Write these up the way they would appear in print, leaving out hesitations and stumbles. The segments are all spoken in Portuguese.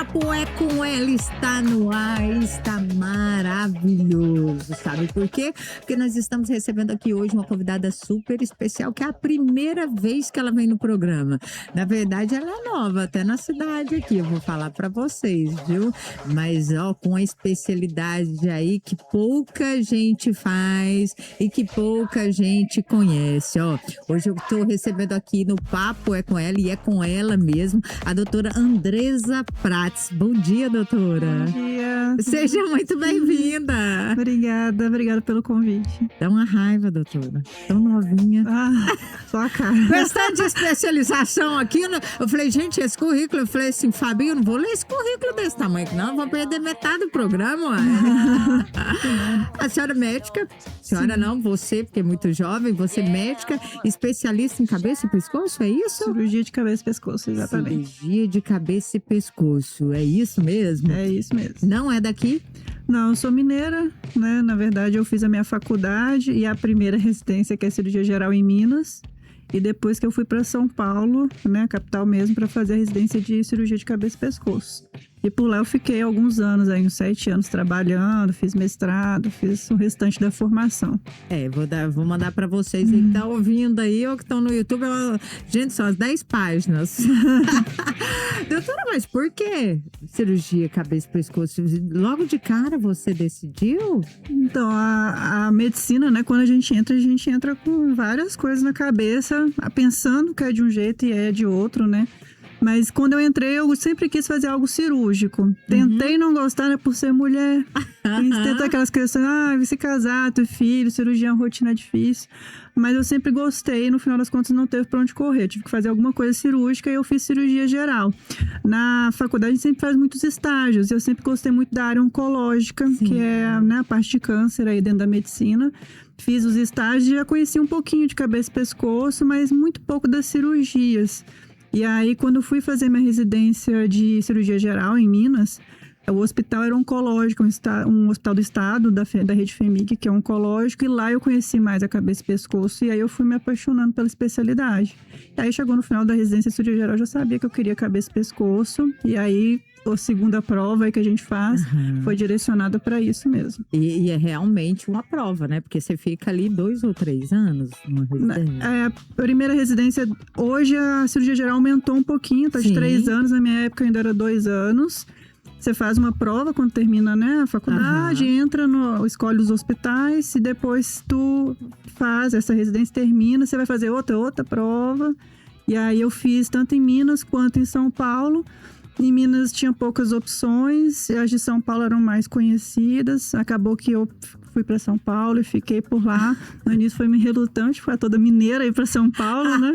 Papo é com ela, está no ar, está maravilhoso, sabe por quê? Porque nós estamos recebendo aqui hoje uma convidada super especial, que é a primeira vez que ela vem no programa. Na verdade, ela é nova, até na cidade aqui, eu vou falar pra vocês, viu? Mas, ó, com a especialidade aí que pouca gente faz e que pouca gente conhece, ó. Hoje eu tô recebendo aqui no Papo é com ela, e é com ela mesmo, a doutora Andresa Prats. Bom dia, doutora. Bom dia. Seja muito bem-vinda. Obrigada pelo convite. Dá uma raiva, doutora. Tão novinha. Só a cara. Questão de especialização aqui, né? Eu falei, gente, esse currículo, eu falei assim, Fabinho, eu não vou ler esse currículo desse tamanho, não, vou perder metade do programa. A senhora é médica, senhora Sim. não, você, porque é muito jovem, você é médica, especialista em cabeça e pescoço, é isso? Cirurgia de cabeça e pescoço, exatamente. Cirurgia de cabeça e pescoço, é isso mesmo? É isso mesmo. Não é daqui? Não, eu sou mineira, né? Na verdade, eu fiz a minha faculdade e a primeira residência, que é cirurgia geral em Minas. E depois que eu fui para São Paulo, né, capital mesmo, para fazer a residência de cirurgia de cabeça e pescoço. E por lá eu fiquei alguns anos, aí uns 7 anos trabalhando, fiz mestrado, fiz o restante da formação. Vou mandar para vocês aí que estão ouvindo aí ou que estão no YouTube. Gente, são as 10 páginas. Doutora, mas por que cirurgia cabeça e pescoço? Logo de cara você decidiu? Então, a medicina, né, quando a gente entra com várias coisas na cabeça, pensando que é de um jeito e é de outro, né? Mas quando eu entrei, eu sempre quis fazer algo cirúrgico. Tentei não gostar, né, por ser mulher. Tentei aquelas questões, se casar, ter filho, cirurgia é uma rotina difícil. Mas eu sempre gostei e no final das contas não teve pra onde correr. Eu tive que fazer alguma coisa cirúrgica e eu fiz cirurgia geral. Na faculdade a gente sempre faz muitos estágios. Eu sempre gostei muito da área oncológica, Sim. que é, né, a parte de câncer aí dentro da medicina. Fiz os estágios e já conheci um pouquinho de cabeça e pescoço, mas muito pouco das cirurgias. E aí, quando eu fui fazer minha residência de cirurgia geral em Minas, o hospital era oncológico, um hospital do estado, da rede FEMIG, que é oncológico, e lá eu conheci mais a cabeça e pescoço, e aí eu fui me apaixonando pela especialidade. E aí, chegou no final da residência de cirurgia geral, eu já sabia que eu queria cabeça e pescoço, e aí a segunda prova aí que a gente faz foi direcionada para isso mesmo. E é realmente uma prova, né? Porque você fica ali 2 ou 3 anos numa residência. A primeira residência, hoje a cirurgia geral aumentou um pouquinho, tá de 3 anos, na minha época ainda era 2 anos. Você faz uma prova quando termina, né, a faculdade, escolhe os hospitais e depois tu faz essa residência, termina, você vai fazer outra prova. E aí eu fiz tanto em Minas quanto em São Paulo. Em Minas tinha poucas opções, as de São Paulo eram mais conhecidas. Acabou que eu fui para São Paulo e fiquei por lá. No início foi meio relutante, foi toda mineira ir para São Paulo, né?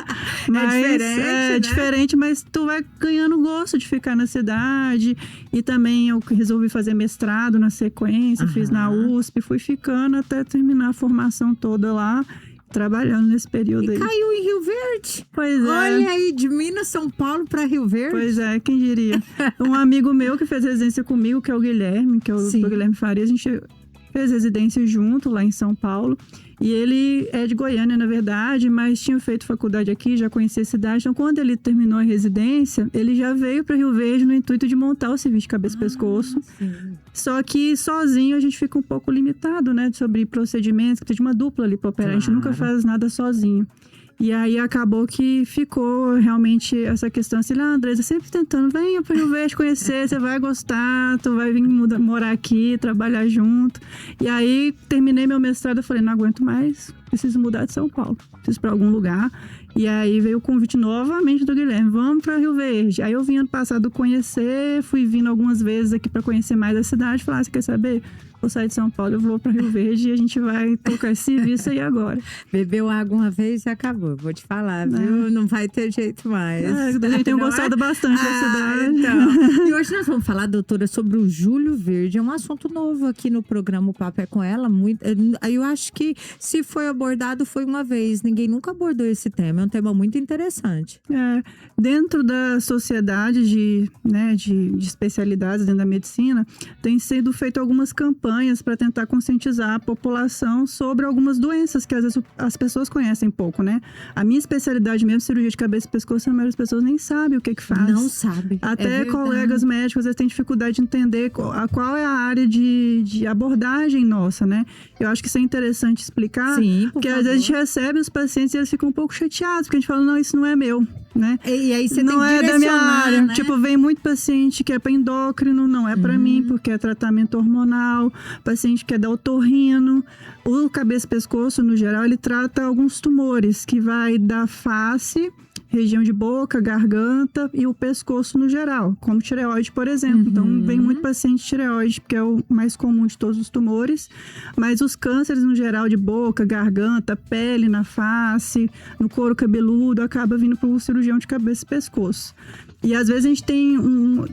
Mas é diferente, mas tu vai ganhando gosto de ficar na cidade. E também eu resolvi fazer mestrado na sequência, fiz na USP, fui ficando até terminar a formação toda lá. Trabalhando nesse período aí. Caiu em Rio Verde. Pois é. Olha aí, de Minas, São Paulo para Rio Verde. Pois é, quem diria. Um amigo meu que fez residência comigo, que é o Guilherme, que é o Dr. Guilherme Farias, a gente fez residência junto lá em São Paulo. E ele é de Goiânia, na verdade, mas tinha feito faculdade aqui, já conhecia a cidade. Então, quando ele terminou a residência, ele já veio para Rio Verde no intuito de montar o serviço de cabeça e pescoço. Sim. Só que sozinho a gente fica um pouco limitado, né? Sobre procedimentos, que tem uma dupla ali para operar. A gente nunca faz nada sozinho. E aí acabou que ficou realmente essa questão assim, Andresa, sempre tentando, venha para Rio Verde conhecer, você vai gostar, tu vai vir morar aqui, trabalhar junto. E aí terminei meu mestrado, eu falei, não aguento mais, preciso mudar de São Paulo, preciso para algum lugar. E aí veio o convite novamente do Guilherme, vamos para Rio Verde. Aí eu vim ano passado conhecer, fui vindo algumas vezes aqui para conhecer mais a cidade, falar, você quer saber? Vou sair de São Paulo, eu vou para Rio Verde e a gente vai tocar esse serviço aí agora. Bebeu água uma vez e acabou, vou te falar, viu? Não vai ter jeito mais. A gente tem gostado bastante da cidade. Então. E hoje nós vamos falar, doutora, sobre o Júlio Verde. É um assunto novo aqui no programa O Papo é com ela. Eu acho que se foi abordado foi uma vez, ninguém nunca abordou esse tema. É um tema muito interessante. Dentro da sociedade de especialidades dentro da medicina, tem sido feito algumas campanhas campanhas para tentar conscientizar a população sobre algumas doenças que às vezes as pessoas conhecem pouco, né? A minha especialidade mesmo, cirurgia de cabeça e pescoço, a maioria das pessoas nem sabe o que faz. Não sabe. Até colegas médicos às vezes têm dificuldade de entender qual é a área de abordagem nossa, né? Eu acho que isso é interessante explicar. Sim, porque às vezes a gente recebe os pacientes e eles ficam um pouco chateados, porque a gente fala, não, isso não é meu, né? E aí você não tem que é da minha área. né? Tipo, vem muito paciente que é para endócrino, não é para mim, porque é tratamento hormonal. Paciente que é da otorrino. O cabeça e pescoço, no geral, ele trata alguns tumores, que vai da face, região de boca, garganta e o pescoço no geral, como tireoide, por exemplo. Então, vem muito paciente tireoide, que é o mais comum de todos os tumores. Mas os cânceres, no geral, de boca, garganta, pele na face, no couro cabeludo, acaba vindo para o cirurgião de cabeça e pescoço. E às vezes a gente tem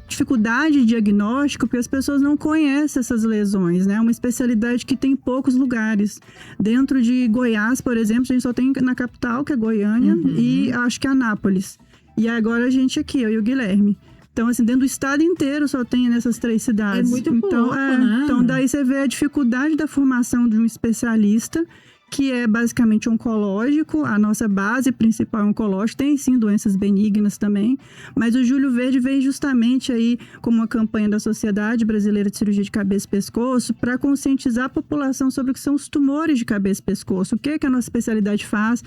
dificuldade de diagnóstico porque as pessoas não conhecem essas lesões, né? É uma especialidade que tem poucos lugares. Dentro de Goiás, por exemplo, a gente só tem na capital, que é Goiânia, e acho que Anápolis. E agora a gente aqui, eu e o Guilherme. Então, assim, dentro do estado inteiro só tem nessas 3 cidades. É muito pouco, né? Então, daí você vê a dificuldade da formação de um especialista, que é basicamente oncológico, a nossa base principal é oncológica, tem sim doenças benignas também, mas o Julho Verde veio justamente aí como uma campanha da Sociedade Brasileira de Cirurgia de Cabeça e Pescoço para conscientizar a população sobre o que são os tumores de cabeça e pescoço, o que a nossa especialidade faz,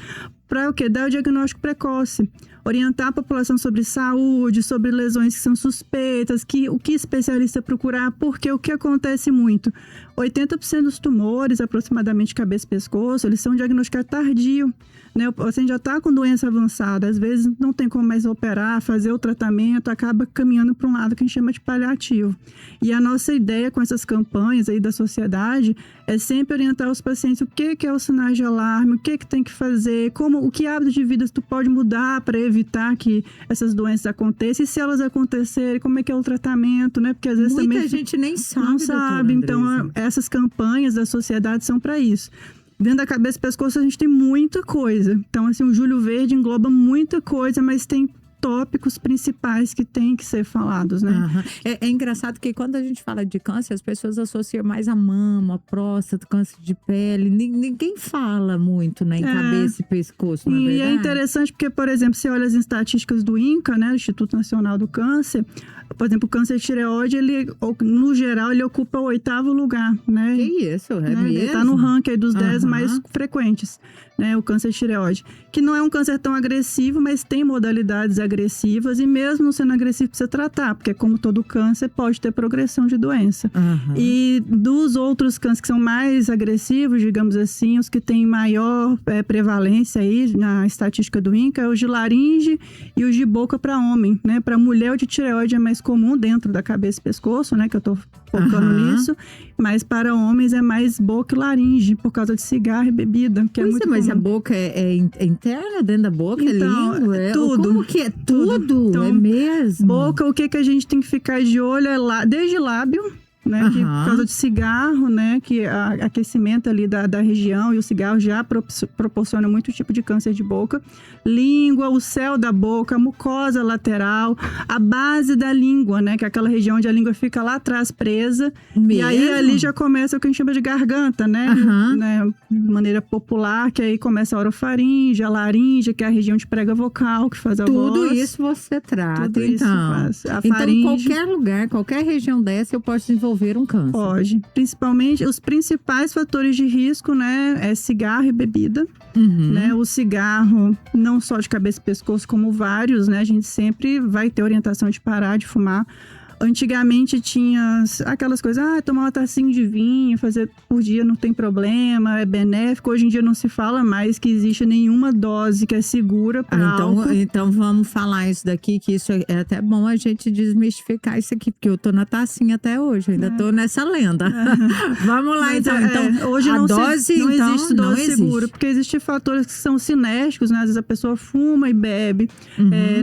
para o quê? Dar o diagnóstico precoce, orientar a população sobre saúde, sobre lesões que são suspeitas, o que especialista procurar, porque o que acontece muito, 80% dos tumores, aproximadamente cabeça e pescoço, eles são diagnosticados tardio, né? O paciente já está com doença avançada, às vezes não tem como mais operar, fazer o tratamento, acaba caminhando para um lado que a gente chama de paliativo. E a nossa ideia com essas campanhas aí da sociedade é sempre orientar os pacientes o que é o sinal de alarme, o que tem que fazer, o que hábito de vida tu pode mudar para evitar que essas doenças aconteçam, e se elas acontecerem, como é que é o tratamento, né? Porque às vezes muita gente nem sabe. Não sabe, então essas campanhas da sociedade são para isso. Dentro da cabeça e pescoço a gente tem muita coisa. Então, assim, o Julho Verde engloba muita coisa, mas tem tópicos principais que têm que ser falados, né? É engraçado que quando a gente fala de câncer, as pessoas associam mais a mama, a próstata, câncer de pele. Ninguém fala muito, né, em cabeça e pescoço, na verdade. E é interessante porque, por exemplo, você olha as estatísticas do INCA, né, do Instituto Nacional do Câncer, por exemplo, o câncer de tireoide, ele, no geral, ele ocupa o 8º lugar, né? Que isso, é mesmo? Ele está no ranking aí dos 10 mais frequentes, né? O câncer de tireoide. Que não é um câncer tão agressivo, mas tem modalidades agressivas e mesmo sendo agressivo precisa tratar, porque como todo câncer pode ter progressão de doença. E dos outros cânceres que são mais agressivos, digamos assim, os que têm maior prevalência aí na estatística do INCA é os de laringe e os de boca para homem, né? Para mulher, o de tireoide é mais comum dentro da cabeça e pescoço, né? Que eu tô focando nisso. Mas para homens é mais boca e laringe, por causa de cigarro e bebida, que é muito mas comum. a boca é interna, dentro da boca, Então, é língua? tudo. Como que é? Tudo? Então, é mesmo? Boca, o que a gente tem que ficar de olho é desde lábio, né, que por causa de cigarro, né, que aquecimento ali da região e o cigarro já proporciona muito tipo de câncer de boca. Língua, o céu da boca, a mucosa lateral, a base da língua, né, que é aquela região onde a língua fica lá atrás presa. Mesmo? E aí ali já começa o que a gente chama de garganta, né, de maneira popular, que aí começa a orofaringe, a laringe, que é a região de prega vocal, que faz a voz. Tudo isso você trata, Tudo então. isso faz. A Então, faringe, qualquer lugar, qualquer região dessa, eu posso desenvolver um câncer. Pode. Principalmente, os principais fatores de risco, né, é cigarro e bebida. Né? O cigarro, não só de cabeça e pescoço, como vários, né? A gente sempre vai ter orientação de parar de fumar. Antigamente tinha aquelas coisas, tomar uma tacinha de vinho, fazer por dia não tem problema, é benéfico. Hoje em dia não se fala mais que existe nenhuma dose que é segura para álcool. Então vamos falar isso daqui, que isso é até bom a gente desmistificar isso aqui, porque eu tô na tacinha até hoje, ainda tô nessa lenda. Vamos lá, então. Então, hoje a não dose, não então, existe dose segura, porque existem fatores que são cinésticos, né? Às vezes a pessoa fuma e bebe.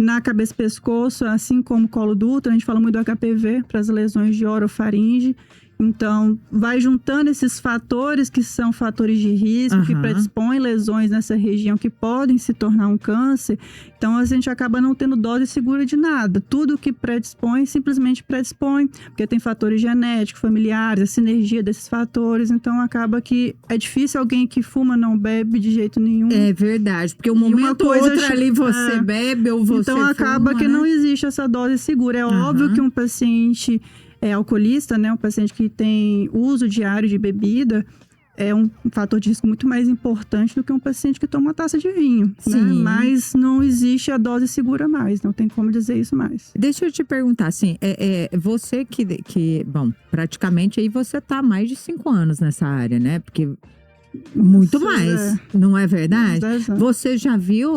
Na cabeça e pescoço, assim como colo do útero, a gente fala muito do HPV para as lesões de orofaringe. Então, vai juntando esses fatores que são fatores de risco, que predispõem lesões nessa região que podem se tornar um câncer. Então, a gente acaba não tendo dose segura de nada. Tudo que predispõe, simplesmente predispõe, porque tem fatores genéticos, familiares, a sinergia desses fatores. Então, acaba que é difícil alguém que fuma não bebe de jeito nenhum. É verdade, porque um momento ou outro ali você bebe ou você então, acaba fuma, que né? não existe essa dose segura. É óbvio que um paciente alcoolista, né, um paciente que tem uso diário de bebida, é um fator de risco muito mais importante do que um paciente que toma uma taça de vinho. Né? Mas não existe a dose segura mais, não tem como dizer isso mais. Deixa eu te perguntar, assim, você que, bom, praticamente aí você tá há mais de 5 anos nessa área, né? Porque muito mais, não é verdade? Você já viu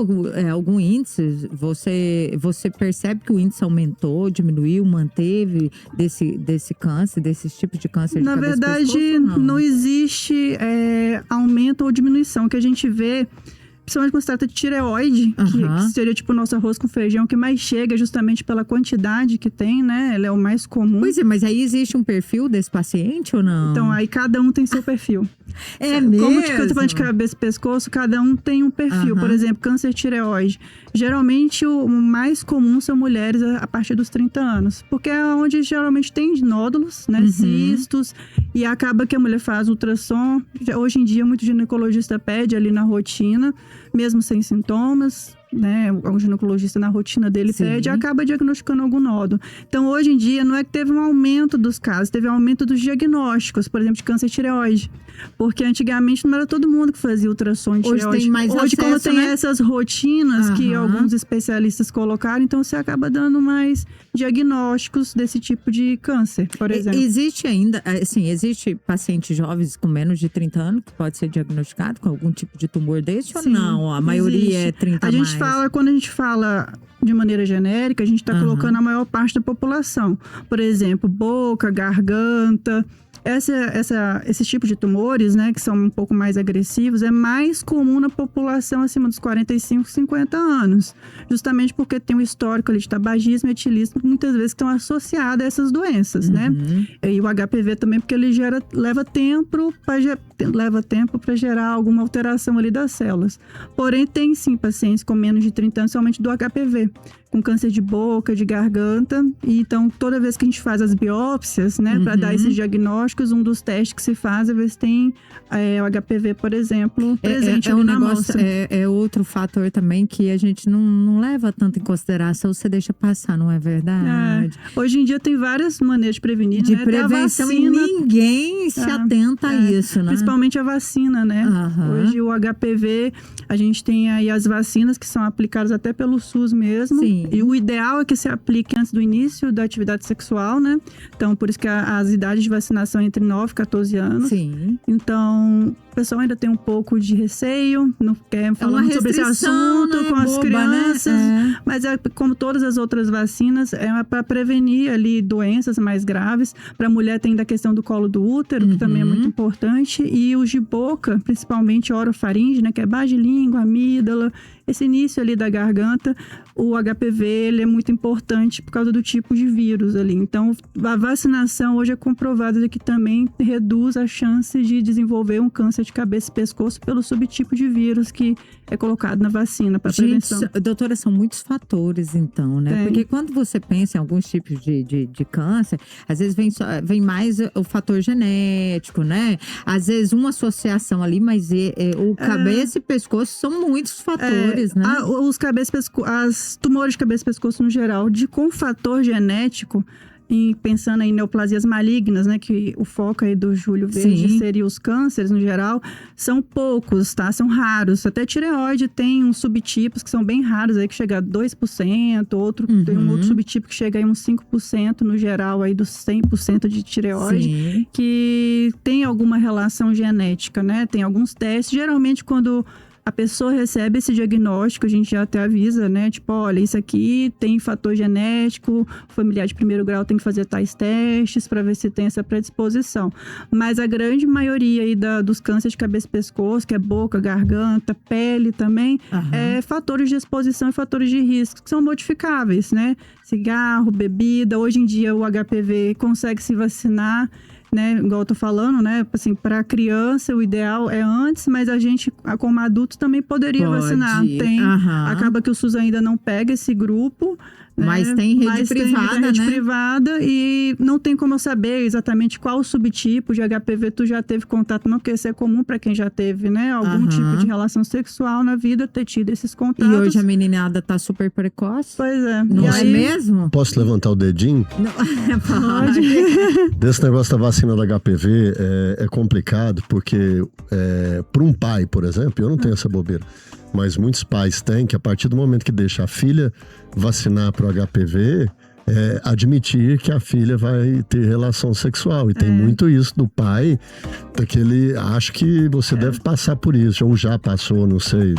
algum índice? Você percebe que o índice aumentou, diminuiu, manteve desse câncer, desses tipos de câncer de cabeça e pescoço? Na verdade, não existe aumento ou diminuição. O que a gente vê, principalmente quando se trata de tireoide, que seria tipo o nosso arroz com feijão, que mais chega justamente pela quantidade que tem, né? Ela é o mais comum. Pois é, mas aí existe um perfil desse paciente ou não? Então, aí cada um tem seu perfil. Mesmo? Como eu tô falando de cabeça e pescoço, cada um tem um perfil. Por exemplo, câncer de tireoide. Geralmente, o mais comum são mulheres a partir dos 30 anos. Porque é onde geralmente tem nódulos, né? Cistos. E acaba que a mulher faz ultrassom. Hoje em dia, muito ginecologista pede ali na rotina, mesmo sem sintomas. Né, o ginecologista na rotina dele pede e acaba diagnosticando algum nódulo. Então, hoje em dia, não é que teve um aumento dos casos, teve um aumento dos diagnósticos, por exemplo, de câncer de tireoide. Porque antigamente não era todo mundo que fazia ultrassom de tireoide. Hoje tem mais acesso, como tem né? essas rotinas que alguns especialistas colocaram, então você acaba dando mais diagnósticos desse tipo de câncer, por exemplo. Existe ainda, assim, existe pacientes jovens com menos de 30 anos que pode ser diagnosticado com algum tipo de tumor desse ou não? A maioria é 30 mais? Quando a gente fala de maneira genérica, a gente está colocando a maior parte da população. Por exemplo, boca, garganta. Esse tipo de tumores, né, que são um pouco mais agressivos, é mais comum na população acima dos 45, 50 anos. Justamente porque tem um histórico ali de tabagismo e etilismo, muitas vezes estão associados a essas doenças, né? E o HPV também, porque ele leva tempo para gerar alguma alteração ali das células. Porém, tem sim pacientes com menos de 30 anos, somente do HPV, com câncer de boca, de garganta. E então, toda vez que a gente faz as biópsias, né, para dar esses diagnósticos, um dos testes que se faz é ver se tem o HPV, por exemplo, presente ali na amostra. É outro fator também que a gente não leva tanto em consideração, você deixa passar, não é verdade? Hoje em dia tem várias maneiras de prevenir, de né? prevenção, e ninguém se atenta a isso, né? Principalmente a vacina, né? Hoje o HPV, a gente tem aí as vacinas que são aplicadas até pelo SUS mesmo. Sim. E o ideal é que se aplique antes do início da atividade sexual, né? Então, por isso que as idades de vacinação é entre 9 e 14 anos. Sim. Então, o pessoal ainda tem um pouco de receio, não quer falar muito sobre esse assunto, né? Com as crianças. Né? Mas como todas as outras vacinas, é para prevenir ali doenças mais graves. Para a mulher tem da questão do colo do útero, que também é muito importante. E os de boca, principalmente orofaringe, né? Que é base de língua, amígdala. Esse início ali da garganta, o HPV, ele é muito importante por causa do tipo de vírus ali. Então, a vacinação hoje é comprovada que também reduz a chance de desenvolver um câncer de cabeça e pescoço pelo subtipo de vírus que é colocado na vacina para prevenção. Doutora, são muitos fatores, então, né? Porque quando você pensa em alguns tipos de câncer, às vezes vem mais o fator genético, né? Às vezes uma associação ali, mas o cabeça e pescoço são muitos fatores, né? As tumores de cabeça e pescoço no geral, com fator genético, pensando em neoplasias malignas, né, que o foco aí do Júlio Verde seria os cânceres no geral, são poucos, tá? São raros. Até tireoide tem uns subtipos que são bem raros aí, que chega a 2%, tem um outro subtipo que chega aí uns 5% no geral aí dos 100% de tireoide, que tem alguma relação genética, né? Tem alguns testes, geralmente quando a pessoa recebe esse diagnóstico, a gente já até avisa, né? Tipo, olha, isso aqui tem fator genético, familiar de primeiro grau tem que fazer tais testes para ver se tem essa predisposição. Mas a grande maioria aí dos cânceres de cabeça e pescoço, que é boca, garganta, pele também, é fatores de exposição e fatores de risco, que são modificáveis, né? Cigarro, bebida, hoje em dia o HPV consegue se vacinar. né? Igual eu tô falando, né? Assim, para criança o ideal é antes, mas a gente, como adulto, também poderia vacinar. Acaba que o SUS ainda não pega esse grupo. Mas tem rede privada, rede privada, e não tem como eu saber exatamente qual subtipo de HPV tu já teve contato, não, porque isso é comum para quem já teve, né, algum tipo de relação sexual na vida, ter tido esses contatos. E hoje a meninada tá super precoce. Pois é. Não é mesmo? Posso levantar o dedinho? Não, pode. Desse negócio da vacina da HPV é complicado, porque para um pai, por exemplo, eu não tenho essa bobeira, mas muitos pais têm que, a partir do momento que deixa a filha vacinar para o HPV, admitir que a filha vai ter relação sexual. E tem muito isso do pai, daquele, acho que você deve passar por isso, ou já passou, não sei,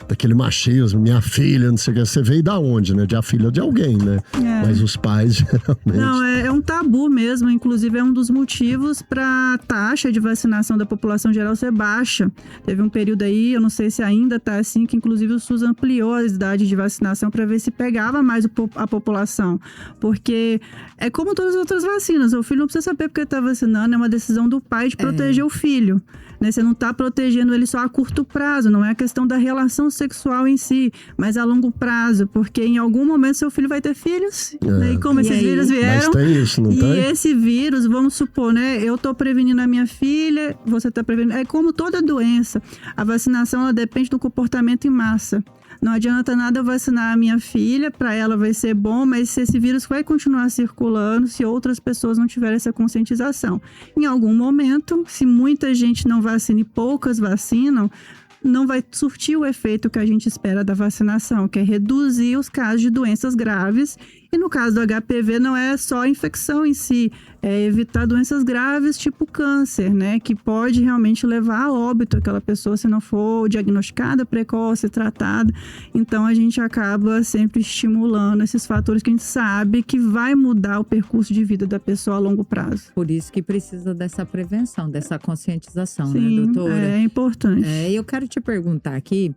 daquele machismo, minha filha, não sei o que. Você veio da onde, né? De a filha de alguém, né? Mas os pais, geralmente... Não, é um tabu mesmo, inclusive é um dos motivos para a taxa de vacinação da população geral ser baixa. Teve um período aí, eu não sei se ainda tá assim, que inclusive o SUS ampliou a idade de vacinação para ver se pegava mais a população. Porque é como todas as outras vacinas, o filho não precisa saber porque está vacinando, é uma decisão do pai de proteger o filho. Né? Você não está protegendo ele só a curto prazo, não é a questão da relação sexual em si, mas a longo prazo, porque em algum momento seu filho vai ter filhos, né? E como esses vírus vieram, mas tem isso, não tem? Esse vírus, vamos supor, né? Eu estou prevenindo a minha filha, você está prevenindo, é como toda doença, a vacinação ela depende do comportamento em massa. Não adianta nada eu vacinar a minha filha, para ela vai ser bom, mas se esse vírus vai continuar circulando, se outras pessoas não tiverem essa conscientização. Em algum momento, se muita gente não vacina e poucas vacinam, não vai surtir o efeito que a gente espera da vacinação, que é reduzir os casos de doenças graves. E no caso do HPV não é só a infecção em si, é evitar doenças graves tipo câncer, né? Que pode realmente levar a óbito aquela pessoa se não for diagnosticada precoce, tratada. Então a gente acaba sempre estimulando esses fatores que a gente sabe que vai mudar o percurso de vida da pessoa a longo prazo. Por isso que precisa dessa prevenção, dessa conscientização, Sim, né, doutora? É importante. Eu quero te perguntar aqui,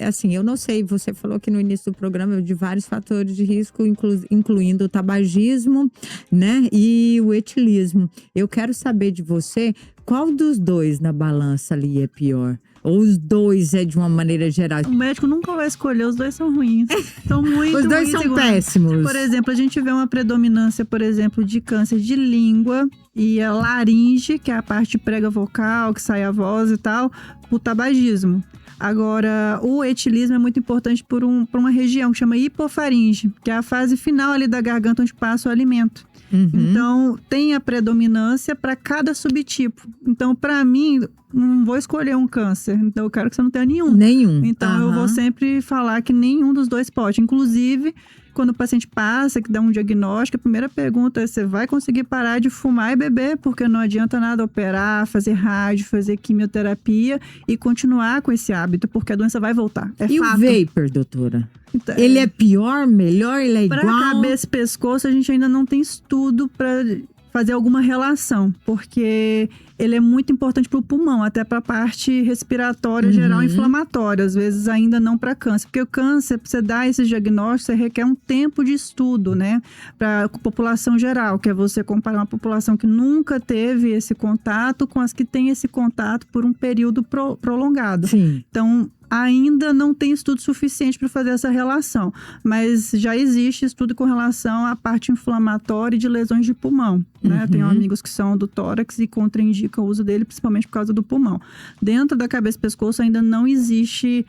assim, eu não sei, você falou aqui no início do programa de vários fatores de risco, incluindo o tabagismo, né, e o etilismo. Eu quero saber de você, qual dos dois na balança ali é pior? Ou os dois é de uma maneira geral? O médico nunca vai escolher, os dois são ruins. São muito Os dois ruins, são péssimos. Por exemplo, a gente vê uma predominância, por exemplo, de câncer de língua e a laringe, que é a parte prega vocal, que sai a voz e tal, o tabagismo. Agora, o etilismo é muito importante por uma região que chama hipofaringe, que é a fase final ali da garganta onde passa o alimento. Então, tem a predominância para cada subtipo. Então, para mim, não vou escolher um câncer. Então, eu quero que você não tenha nenhum. Então, eu vou sempre falar que nenhum dos dois pode. Inclusive, quando o paciente passa, que dá um diagnóstico, a primeira pergunta é: você vai conseguir parar de fumar e beber? Porque não adianta nada operar, fazer rádio, fazer quimioterapia e continuar com esse hábito, porque a doença vai voltar. É e fato. O vapor, doutora? Então, ele é pior, melhor, ele é igual? Para cabeça e pescoço, a gente ainda não tem estudo para fazer alguma relação, porque ele é muito importante para o pulmão, até para a parte respiratória geral inflamatória, às vezes ainda não para câncer, porque o câncer, para você dar esse diagnóstico, você requer um tempo de estudo, né, para a população geral, que é você comparar uma população que nunca teve esse contato com as que têm esse contato por um período prolongado. Sim. Então, ainda não tem estudo suficiente para fazer essa relação, mas já existe estudo com relação à parte inflamatória e de lesões de pulmão, né? Tenho amigos que são do tórax e contraindicam o uso dele, principalmente por causa do pulmão. Dentro da cabeça e pescoço ainda não existe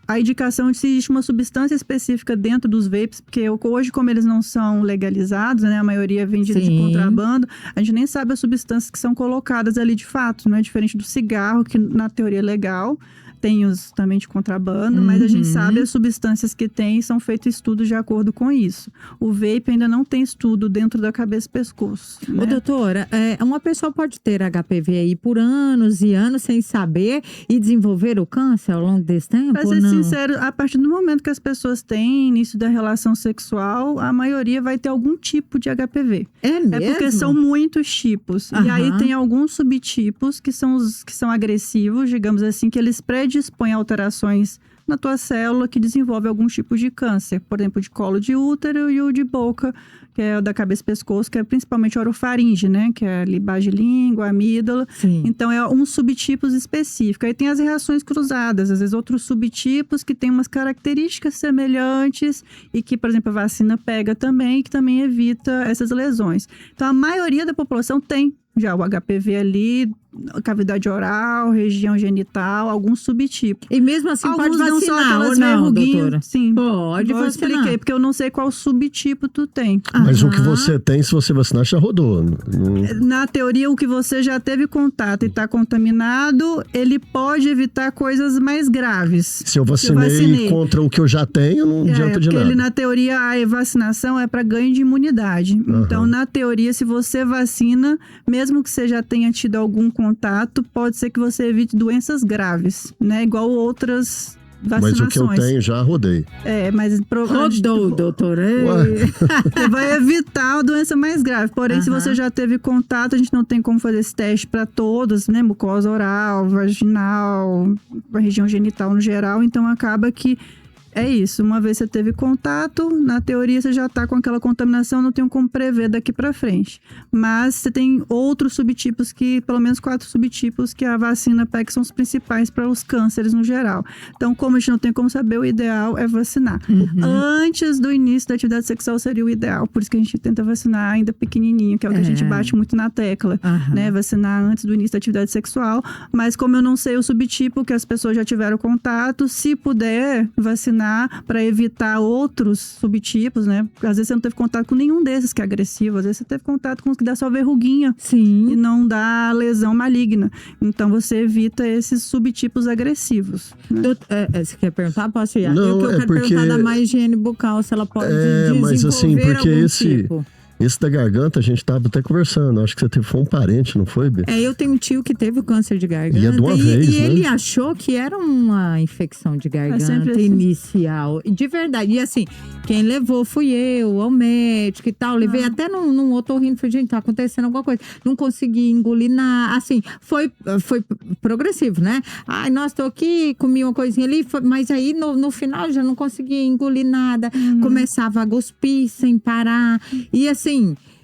a indicação de se existe uma substância específica dentro dos vapes, porque hoje, como eles não são legalizados, né, a maioria é vendida de contrabando, a gente nem sabe as substâncias que são colocadas ali de fato, né? Diferente do cigarro, que na teoria é legal, tem os também de contrabando, mas a gente sabe as substâncias que tem e são feitos estudos de acordo com isso. O vape ainda não tem estudo dentro da cabeça e pescoço. Né? Ô, doutora, uma pessoa pode ter HPV aí por anos e anos sem saber e desenvolver o câncer ao longo desse tempo? Pra ser sincero, a partir do momento que as pessoas têm início da relação sexual, a maioria vai ter algum tipo de HPV. É mesmo? É porque são muitos tipos. E aí tem alguns subtipos que são os que são agressivos, digamos assim, que eles predispõem a alterações na tua célula que desenvolve algum tipo de câncer. Por exemplo, de colo de útero e o de boca, que é o da cabeça e pescoço, que é principalmente orofaringe, né? Que é ali base de língua, amígdala. Sim. Então, é uns subtipos específicos. Aí tem as reações cruzadas, às vezes outros subtipos que têm umas características semelhantes e que, por exemplo, a vacina pega também e que também evita essas lesões. Então, a maioria da população tem já o HPV ali, cavidade oral, região genital, algum subtipo. E mesmo assim Alguns pode dão só vacinar aquelas ou não, verruguinhas. doutora? Sim. Pode Eu vacinar. expliquei, porque eu não sei qual subtipo tu tem. Mas o que Aham. você tem, se você vacinar, já rodou. Na teoria, o que você já teve contato e está contaminado, ele pode evitar coisas mais graves. Se eu vacinei contra o que eu já tenho, não adianta de porque nada. ele, na teoria, a vacinação é para ganho de imunidade. Então, na teoria, se você vacina, mesmo que você já tenha tido algum contato, pode ser que você evite doenças graves, né? Igual outras vacinações. Mas o que eu tenho, já rodei. Mas Rodou, doutora. você vai evitar a doença mais grave. Porém, se você já teve contato, a gente não tem como fazer esse teste para todos, né? Mucosa oral, vaginal, região genital no geral. Então, acaba que é isso. Uma vez você teve contato, na teoria você já está com aquela contaminação, não tem como prever daqui para frente. Mas você tem outros subtipos pelo menos 4 subtipos que a vacina pega, que são os principais para os cânceres no geral. Então, como a gente não tem como saber, o ideal é vacinar. Antes do início da atividade sexual seria o ideal. Por isso que a gente tenta vacinar ainda pequenininho, que é o que a gente bate muito na tecla, né? Vacinar antes do início da atividade sexual. Mas como eu não sei o subtipo que as pessoas já tiveram contato, se puder vacinar para evitar outros subtipos, né? Porque às vezes você não teve contato com nenhum desses que é agressivo, às vezes você teve contato com os que dá só verruguinha. Sim. E não dá lesão maligna. Então você evita esses subtipos agressivos. Né? Você quer perguntar? Posso ir? Não, eu quero perguntar da má higiene bucal, se ela pode desenvolver mas assim, porque algum esse tipo. Esse da garganta, a gente tava até conversando. Acho que você foi um parente, não foi, Bê? Eu tenho um tio que teve câncer de garganta. E é de uma vez, né? ele achou que era uma infecção de garganta sempre assim. inicial. E de verdade. E assim, quem levou fui eu, ao médico e tal. Levei até num otorrino. Falei, gente, tá acontecendo alguma coisa. Não consegui engolir nada. Assim, foi progressivo, né? Ai, nossa, tô aqui, comi uma coisinha ali. Mas aí, no final, já não conseguia engolir nada. Começava a cuspir sem parar. E assim,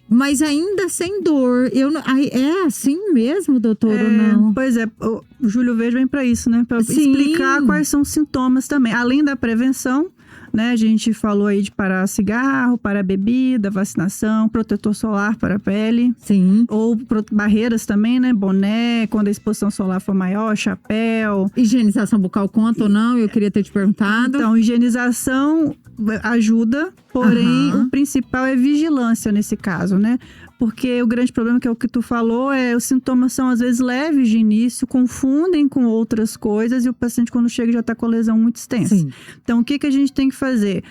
mas ainda sem dor. É assim mesmo, doutor, ou não? Pois é, o Júlio Verde vem para isso, né? Para Sim. explicar quais são os sintomas também. Além da prevenção, né? A gente falou aí de parar cigarro, parar bebida, vacinação, protetor solar para a pele. Sim. Ou barreiras também, né? Boné, quando a exposição solar for maior, chapéu. Higienização bucal conta ou não? Eu queria ter te perguntado. Então, higienização ajuda, porém o principal é vigilância nesse caso, né? Porque o grande problema, que é o que tu falou, os sintomas são às vezes leves de início, confundem com outras coisas e o paciente, quando chega, já está com a lesão muito extensa. Sim. Então, o que a gente tem que fazer?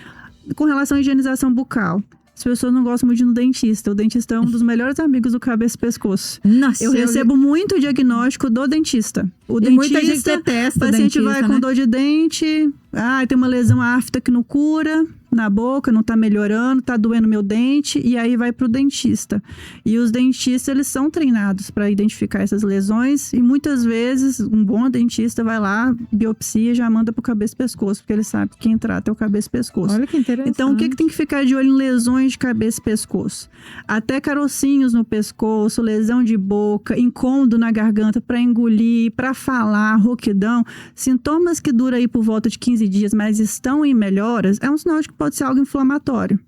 Com relação à higienização bucal, as pessoas não gostam muito de ir no dentista. O dentista é um dos melhores amigos do cabeça e pescoço. Nossa, Eu recebo muito diagnóstico do dentista. O E dentista, muita gente detesta o paciente dentista, vai com né? dor de dente, tem uma lesão afta que não cura na boca, não tá melhorando, tá doendo meu dente, e aí vai pro dentista. E os dentistas, eles são treinados para identificar essas lesões, e muitas vezes um bom dentista vai lá, biopsia, já manda pro cabeça e pescoço, porque ele sabe que quem trata é o cabeça e pescoço. Olha que interessante. Então, o que tem que ficar de olho em lesões de cabeça e pescoço? Até carocinhos no pescoço, lesão de boca, incômodo na garganta para engolir, para falar, rouquidão, sintomas que duram aí por volta de 15 dias, mas estão em melhoras, é um sinal de que pode ser algo inflamatório.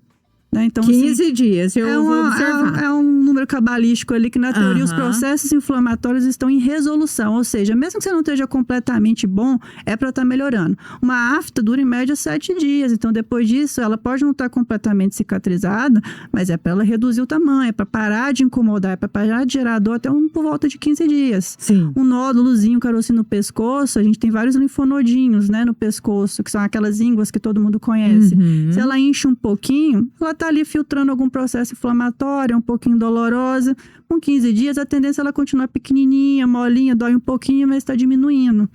Né? Então, 15 assim, dias, eu vou observar. É um número cabalístico ali que, na teoria, os processos inflamatórios estão em resolução. Ou seja, mesmo que você não esteja completamente bom, é para estar melhorando. Uma afta dura, em média, 7 dias. Então, depois disso, ela pode não estar completamente cicatrizada, mas é para ela reduzir o tamanho, é para parar de incomodar, é para parar de gerar dor até por volta de 15 dias. Sim. Um nódulozinho, um carocinho no pescoço, a gente tem vários linfonodinhos, né, no pescoço, que são aquelas ínguas que todo mundo conhece. Se ela incha um pouquinho, ela está ali filtrando algum processo inflamatório, um pouquinho dolorosa. Com 15 dias, a tendência é ela continuar pequenininha, molinha, dói um pouquinho, mas está diminuindo.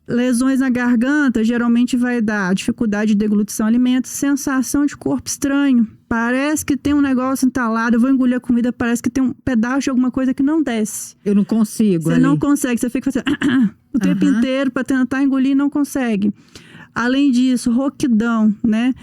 Lesões na garganta geralmente vai dar dificuldade de deglutição de alimentos, sensação de corpo estranho. Parece que tem um negócio entalado, eu vou engolir a comida, parece que tem um pedaço de alguma coisa que não desce. Eu não consigo. Você não consegue, você fica fazendo o tempo inteiro para tentar engolir e não consegue. Além disso, rouquidão, né?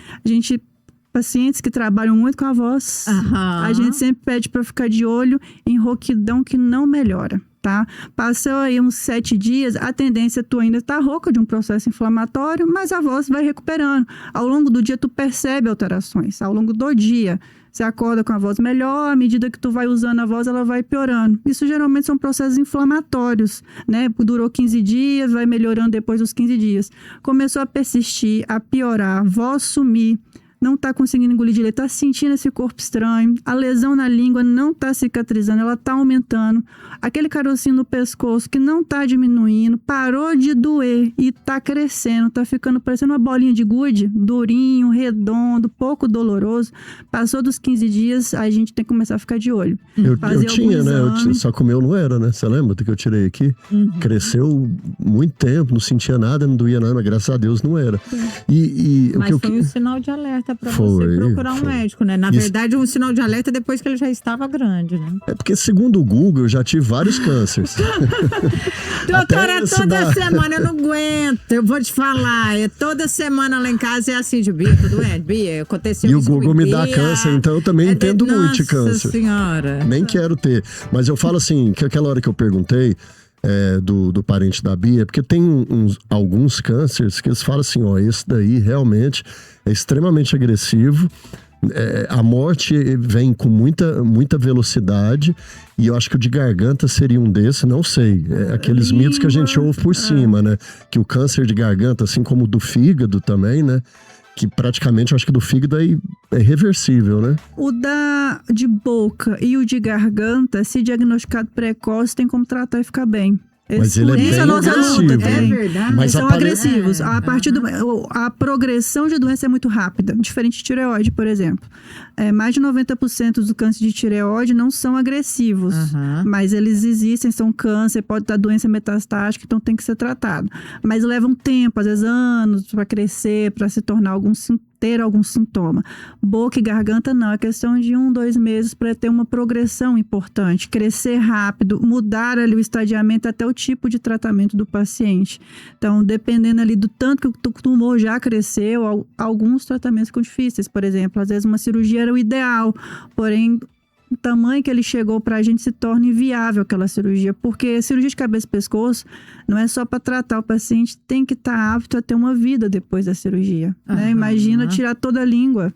Pacientes que trabalham muito com a voz, a gente sempre pede para ficar de olho em rouquidão que não melhora, tá? Passou aí uns 7 dias, a tendência tu ainda tá rouca de um processo inflamatório, mas a voz vai recuperando. Ao longo do dia tu percebe alterações, ao longo do dia você acorda com a voz melhor, à medida que tu vai usando a voz, ela vai piorando. Isso geralmente são processos inflamatórios, né? Durou 15 dias, vai melhorando depois dos 15 dias. Começou a persistir, a piorar, voz sumir, não está conseguindo engolir direito, está sentindo esse corpo estranho, a lesão na língua não está cicatrizando, ela está aumentando, aquele carocinho no pescoço que não está diminuindo, parou de doer e está crescendo, está ficando parecendo uma bolinha de gude, durinho, redondo, pouco doloroso, passou dos 15 dias, a gente tem que começar a ficar de olho. Eu tinha, né? Só que o meu não era, né? Você lembra do que eu tirei aqui? Cresceu muito tempo, não sentia nada, não doía nada, mas graças a Deus não era. Mas foi um sinal de alerta para você procurar um médico, né? Na verdade, um sinal de alerta depois que ele já estava grande, né? É porque, segundo o Google, eu já tive vários cânceres. Doutora, toda semana eu não aguento, eu vou te falar. Toda semana lá em casa é assim, de Bia, tô doente, Bia, aconteceu isso. E o Google me dá câncer, então eu também entendo muito de câncer. Nossa Senhora. Nem quero ter. Mas eu falo assim, que aquela hora que eu perguntei do parente da Bia, porque tem alguns cânceres que eles falam assim, ó, esse daí realmente é extremamente agressivo, a morte vem com muita velocidade, e eu acho que o de garganta seria um desses, não sei, aqueles mitos que a gente ouve por cima, né, que o câncer de garganta, assim como o do fígado também, né, que praticamente eu acho que do fígado é reversível, né? O de boca e o de garganta, se diagnosticado precoce, tem como tratar e ficar bem. Mas ele é bem agressivo. É verdade. Mas são agressivos. A progressão de doença é muito rápida, diferente de tireoide, por exemplo. Mais de 90% dos cânceres de tireoide não são agressivos, mas eles existem, são câncer, pode dar doença metastática, então tem que ser tratado. Mas leva um tempo, às vezes anos, para crescer, para se tornar ter algum sintoma. Boca e garganta não, é questão de 1-2 meses para ter uma progressão importante, crescer rápido, mudar ali o estadiamento até o tipo de tratamento do paciente. Então, dependendo ali do tanto que o tumor já cresceu, alguns tratamentos ficam difíceis. Por exemplo, às vezes uma cirurgia era o ideal, porém o tamanho que ele chegou para a gente se torna inviável aquela cirurgia, porque cirurgia de cabeça e pescoço não é só para tratar o paciente, tem que estar apto a ter uma vida depois da cirurgia, né? Imagina tirar toda a língua,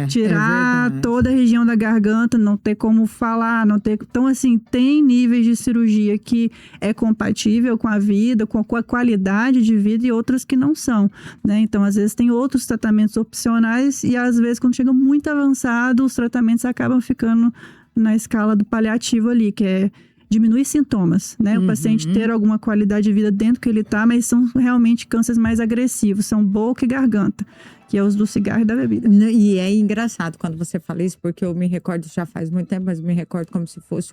tirar toda a região da garganta, não ter como falar, não ter... Então, assim, tem níveis de cirurgia que é compatível com a vida, com a qualidade de vida, e outras que não são, né? Então, às vezes, tem outros tratamentos opcionais e, às vezes, quando chega muito avançado, os tratamentos acabam ficando na escala do paliativo ali, que é diminuir sintomas, né? O paciente ter alguma qualidade de vida dentro que ele está, mas são realmente cânceres mais agressivos, são boca e garganta, que é os do cigarro e da bebida. E é engraçado quando você fala isso, porque eu me recordo, já faz muito tempo, mas me recordo como se fosse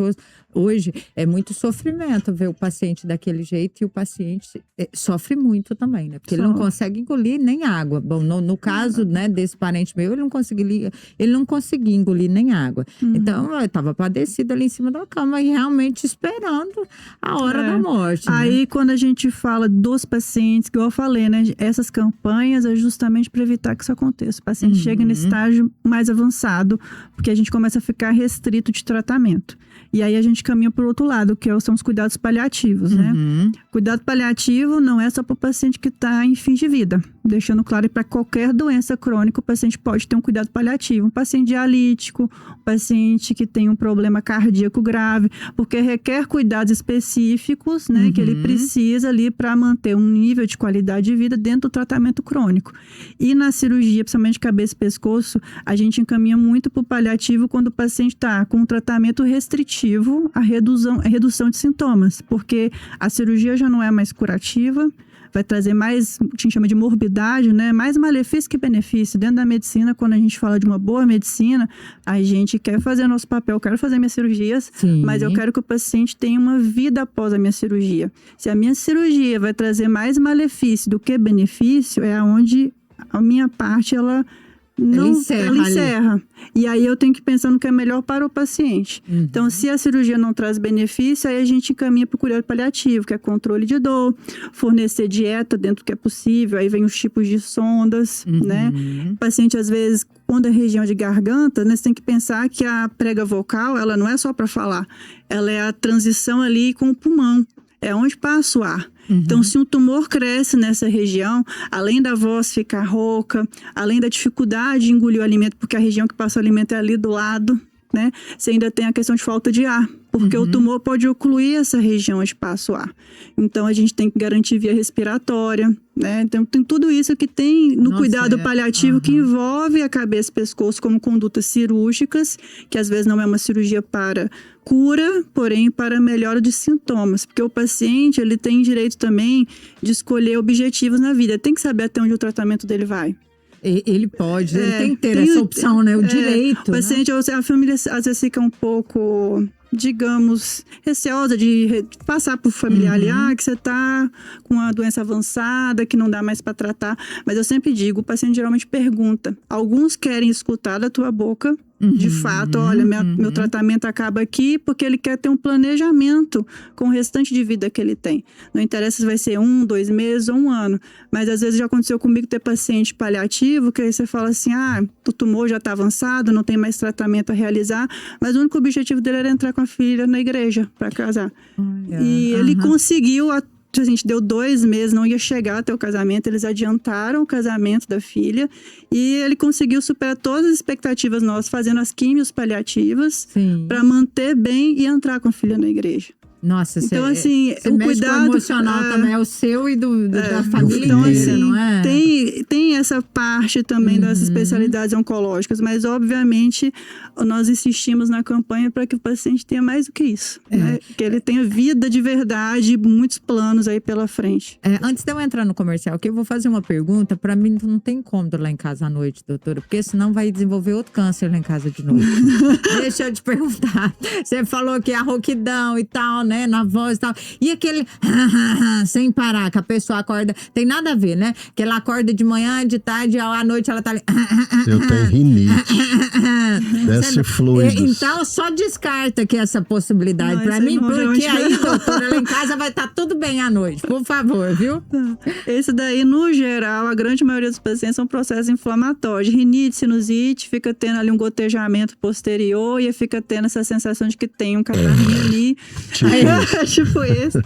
hoje. É muito sofrimento ver o paciente daquele jeito, e o paciente sofre muito também, né? Porque ele não consegue engolir nem água. Bom, no caso, né, desse parente meu, ele não conseguia engolir nem água. Então, eu estava padecida ali em cima da cama e realmente esperando a hora da morte. Né? Aí, quando a gente fala dos pacientes, que eu falei, né? Essas campanhas é justamente para evitar que isso aconteça. O paciente chega nesse estágio mais avançado, porque a gente começa a ficar restrito de tratamento. E aí a gente caminha para o outro lado, que são os cuidados paliativos, né? Cuidado paliativo não é só para o paciente que está em fim de vida. Deixando claro, para qualquer doença crônica, o paciente pode ter um cuidado paliativo. Um paciente dialítico, um paciente que tem um problema cardíaco grave, porque requer cuidados específicos, né? Que ele precisa ali para manter um nível de qualidade de vida dentro do tratamento crônico. E na cirurgia, principalmente cabeça e pescoço, a gente encaminha muito para o paliativo quando o paciente está com um tratamento restritivo, a redução de sintomas, porque a cirurgia já não é mais curativa, vai trazer mais, a gente chama de morbidade, né? Mais malefício que benefício. Dentro da medicina, quando a gente fala de uma boa medicina, a gente quer fazer nosso papel, eu quero fazer minhas cirurgias, mas eu quero que o paciente tenha uma vida após a minha cirurgia. Se a minha cirurgia vai trazer mais malefício do que benefício, é onde a minha parte, ela ela encerra. encerra. E aí eu tenho que pensar no que é melhor para o paciente. Então, se a cirurgia não traz benefício, aí a gente encaminha para o cuidado paliativo, que é controle de dor, fornecer dieta dentro do que é possível, aí vem os tipos de sondas, né? O paciente, às vezes, quando é região de garganta, né, você tem que pensar que a prega vocal, ela não é só para falar, ela é a transição ali com o pulmão, é onde passa o ar. Então, se um tumor cresce nessa região, além da voz ficar rouca, além da dificuldade de engolir o alimento, porque a região que passa o alimento é ali do lado, né? Você ainda tem a questão de falta de ar, porque o tumor pode ocluir essa região onde passa o ar. Então, a gente tem que garantir via respiratória, né? Então, tem tudo isso que tem no cuidado paliativo que envolve a cabeça e pescoço como condutas cirúrgicas, que às vezes não é uma cirurgia para cura, porém para melhora de sintomas. Porque o paciente, ele tem direito também de escolher objetivos na vida. Tem que saber até onde o tratamento dele vai. Ele pode, ele tem que ter essa opção, né? O direito. O paciente, a família às vezes fica um pouco, digamos, receosa de passar por familiar ali, que você tá com uma doença avançada, que não dá mais para tratar. Mas eu sempre digo, o paciente geralmente pergunta. Alguns querem escutar da tua boca, de fato, olha, meu tratamento acaba aqui, porque ele quer ter um planejamento com o restante de vida que ele tem. Não interessa se vai ser 1, 2 meses ou 1 ano. Mas às vezes já aconteceu comigo ter paciente paliativo, que aí você fala assim, o tumor já está avançado, não tem mais tratamento a realizar, mas o único objetivo dele era entrar com a filha na igreja para casar. E ele conseguiu, a gente deu 2 meses, não ia chegar até o casamento, eles adiantaram o casamento da filha e ele conseguiu superar todas as expectativas nossas, fazendo as químios paliativas para manter bem e entrar com a filha na igreja. Nossa, então, assim, o cuidado emocional também é o seu e da família então, inteira, assim, não é? Tem essa parte também das especialidades oncológicas, mas obviamente nós insistimos na campanha para que o paciente tenha mais do que isso, né? Que ele tenha vida de verdade, muitos planos aí pela frente. Antes de eu entrar no comercial aqui, eu vou fazer uma pergunta. Para mim não tem incômodo lá em casa à noite, doutora, porque senão vai desenvolver outro câncer lá em casa de noite. Deixa eu te perguntar. Você falou que a rouquidão e tal, né? Na voz e tal. E aquele sem parar, que a pessoa acorda. Tem nada a ver, né? Que ela acorda de manhã, de tarde, à noite ela tá ali. Eu tenho rinite. Desce fluidos. Então, só descarta aqui essa possibilidade pra mim, porque aí, doutora, lá em casa vai estar tudo bem à noite. Por favor, viu? Esse daí, no geral, a grande maioria dos pacientes são processos inflamatórios. Rinite, sinusite, fica tendo ali um gotejamento posterior e fica tendo essa sensação de que tem um catarrinho ali. Tipo esse.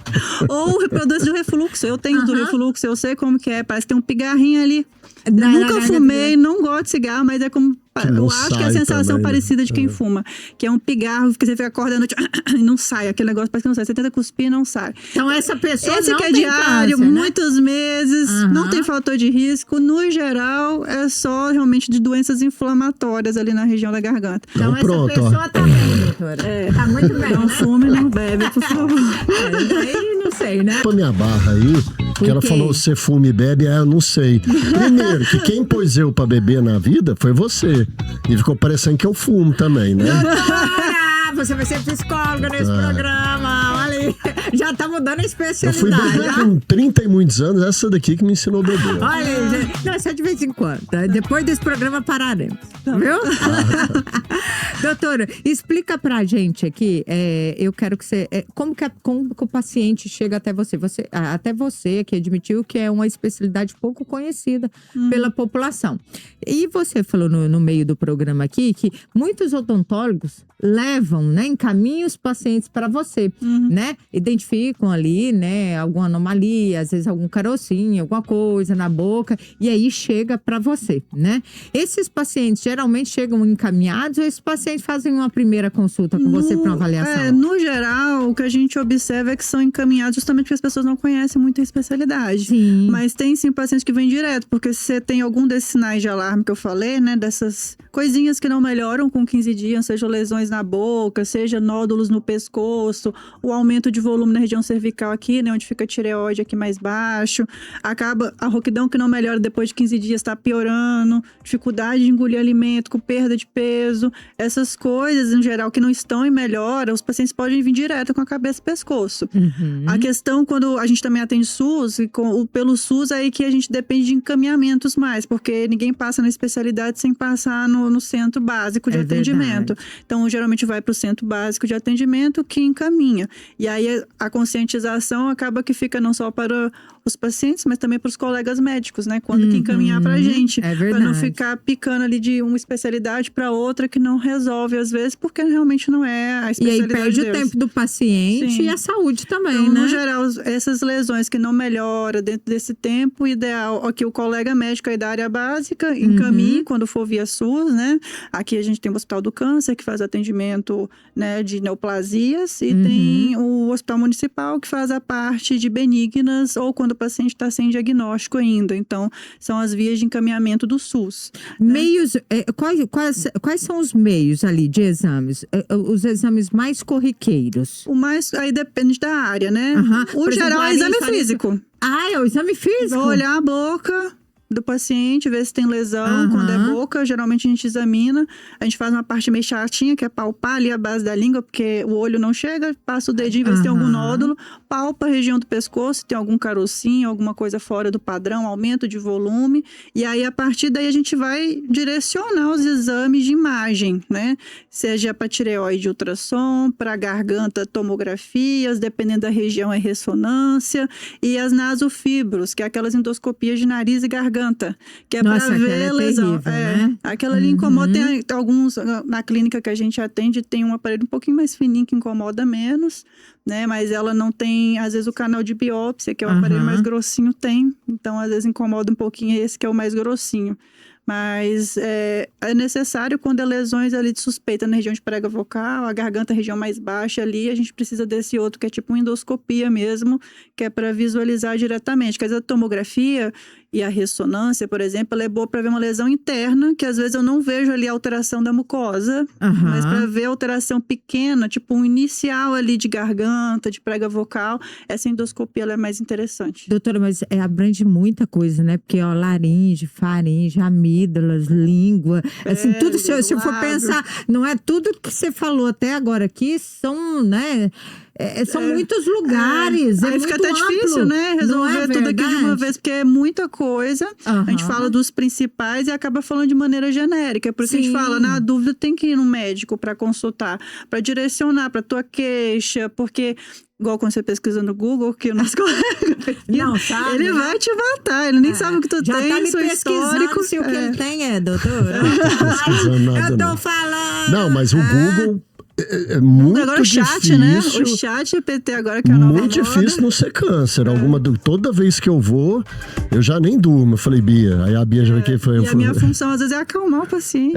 Ou reproduz do refluxo. Eu tenho do refluxo, eu sei como que é. Parece que tem um pigarrinho ali. Nunca fumei, não gosto de cigarro, mas é como... Eu acho que é a sensação também, parecida de quem fuma. Que é um pigarro, que você fica acordando à noite e não sai. Aquele negócio parece que não sai. Você tenta cuspir e não sai. Então essa pessoa esse não que é tem diário, câncer, muitos meses, não tem fator de risco. No geral, é só realmente de doenças inflamatórias ali na região da garganta. Então pronto, essa pessoa tá bem, doutora. Tá muito bem, Não fume, não bebe, por favor. Aí não sei, né? Põe minha barra aí, que ela falou, você fuma e bebe, eu não sei. Primeiro, que quem pôs eu pra beber na vida foi você. E ficou parecendo que eu fumo também, né? Doutora, você vai ser psicóloga nesse programa. Olha aí, já tá mudando a especialidade. Eu fui beber com 30 e muitos anos, essa daqui que me ensinou a beber. Olha aí, gente. Não, é só de vez em quando. Tá? Depois desse programa pararemos. Viu? Doutora, explica pra gente aqui, eu quero que você... como que o paciente chega até você? Até você que admitiu que é uma especialidade pouco conhecida pela população. E você falou no meio do programa aqui que muitos odontólogos levam, né, encaminham os pacientes para você, né? Identificam ali, né, alguma anomalia, às vezes algum carocinho, alguma coisa na boca, e aí chega para você, né? Esses pacientes geralmente chegam encaminhados ou esses pacientes fazem uma primeira consulta com você para uma avaliação? No geral, o que a gente observa é que são encaminhados justamente porque as pessoas não conhecem muito a especialidade. Sim. Mas tem sim pacientes que vêm direto, porque se você tem algum desses sinais de alarme que eu falei, né, dessas coisinhas que não melhoram com 15 dias, seja lesões na boca, seja nódulos no pescoço, o aumento de volume na região cervical aqui, né, onde fica a tireoide aqui mais baixo, acaba a rouquidão que não melhora depois de 15 dias, está piorando, dificuldade de engolir alimento. emagrecimento, com perda de peso, essas coisas em geral que não estão em melhora, os pacientes podem vir direto com a cabeça e pescoço. A questão, quando a gente também atende SUS, e pelo SUS aí que a gente depende de encaminhamentos mais, porque ninguém passa na especialidade sem passar no centro básico de atendimento. Verdade. Então, geralmente vai para o centro básico de atendimento que encaminha. E aí a conscientização acaba que fica não só para os pacientes, mas também para os colegas médicos, né? Quando que encaminhar para a gente. É Para verdade. não ficar picando ali de uma especialidade para outra que não resolve, às vezes, porque realmente não é a E aí especialidade perde o deles. tempo do paciente Sim. e a saúde também, Então, né? no geral, essas lesões que não melhoram dentro desse tempo, o ideal é que o colega médico aí da área básica encaminhe quando for via SUS, né? Aqui a gente tem o Hospital do Câncer, que faz atendimento, né, de neoplasias, e tem o Hospital Municipal, que faz a parte de benignas, ou quando o paciente está sem diagnóstico ainda. Então, são as vias de encaminhamento do SUS. Meios, quais são os meios ali de exames? Os exames mais corriqueiros? O mais, aí depende da área, né? Aham. O Por exemplo, geral é Larissa, exame físico. Ah, é o exame físico? Vou olhar a boca do paciente, ver se tem lesão. Quando é boca, geralmente a gente examina. A gente faz uma parte meio chatinha, que é palpar ali a base da língua, porque o olho não chega, passa o dedinho, vê se tem algum nódulo. Palpa a região do pescoço, se tem algum carocinho, alguma coisa fora do padrão, aumento de volume. E aí, a partir daí, a gente vai direcionar os exames de imagem, né? Seja para tireoide, ultrassom, para garganta, tomografias, dependendo da região, é ressonância. E as nasofibros, que é aquelas endoscopias de nariz e garganta, que é para ver lesão. Terrível, né? Aquela ali incomoda. Tem alguns, na clínica que a gente atende, tem um aparelho um pouquinho mais fininho que incomoda menos, né? Mas ela não tem, às vezes, o canal de biópsia, que é o aparelho mais grossinho, tem. Então, às vezes, incomoda um pouquinho esse que é o mais grossinho. Mas é necessário quando há lesões ali de suspeita na região de prega vocal, a garganta, a região mais baixa ali, a gente precisa desse outro que é tipo uma endoscopia mesmo, que é para visualizar diretamente. Quer dizer, a tomografia e a ressonância, por exemplo, ela é boa para ver uma lesão interna, que às vezes eu não vejo ali a alteração da mucosa, mas para ver a alteração pequena, tipo um inicial ali de garganta, de prega vocal, essa endoscopia ela é mais interessante. Doutora, mas abrange muita coisa, né? Porque, ó, laringe, faringe, amígdalas, língua, assim, tudo, se eu for pensar, não é tudo que você falou até agora aqui, são, né? São muitos lugares, Aí fica até difícil, né? Resolver tudo aqui de uma vez, porque é muita coisa. A gente fala dos principais e acaba falando de maneira genérica. Por isso que a gente fala, na dúvida tem que ir no médico para consultar, para direcionar para tua queixa, porque igual quando você pesquisa no Google, que o nosso colega não sabe, ele vai te matar, ele nem sabe o que tu já tem, tá me seu histórico. Se o que ele tem doutora. Eu tô falando. Não, mas o Google é muito agora o chat, difícil, né? O chat GPT agora que é a nova muito moda. difícil não ser câncer. Toda vez que eu vou, eu já nem durmo. Eu falei, Bia, aí a Bia já que foi. E a minha função às vezes é acalmar o paciente.